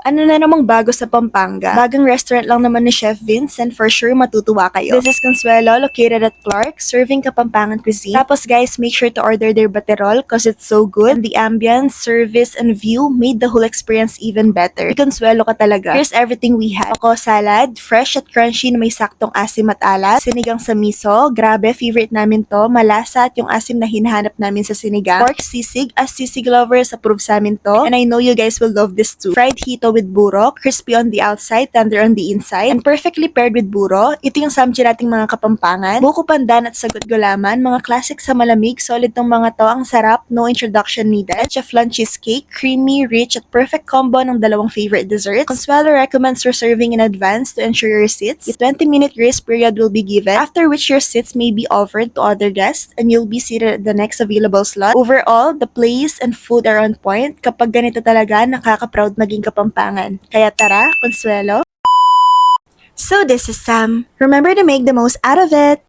Ano na namang bago sa Pampanga? Bagong restaurant lang naman ni Chef Vince and for sure matutuwa kayo. This is Consuelo, located at Clark, serving Kapampangan cuisine. Tapos guys, make sure to order their baterol cause it's so good. And the ambience, service, and view made the whole experience even better. Consuelo ka talaga. Here's everything we had. Coco salad, fresh at crunchy na may saktong asim at alat. Sinigang sa miso, grabe, favorite namin to. Malasa at yung asim na hinahanap namin sa sinigang. Pork sisig, as sisig lovers, approve sa amin to. And I know you guys will love this too. Fried hito with buro, crispy on the outside, tender on the inside, and perfectly paired with buro. Ito yung samchi nating mga Kapampangan. Buko pandan at sagot gulaman, mga classic sa malamig, solid tong mga to, ang sarap, no introduction needed. Cheflon cheesecake, creamy, rich, at perfect combo ng dalawang favorite desserts. Consuelo recommends reserving in advance to ensure your seats. A 20-minute grace period will be given, after which your seats may be offered to other guests, and you'll be seated at the next available slot. Overall, the place and food are on point. Kapag ganito talaga, nakaka-proud maging Kapampangan. Kaya tara, Consuelo. So this is Sam. Remember to make the most out of it.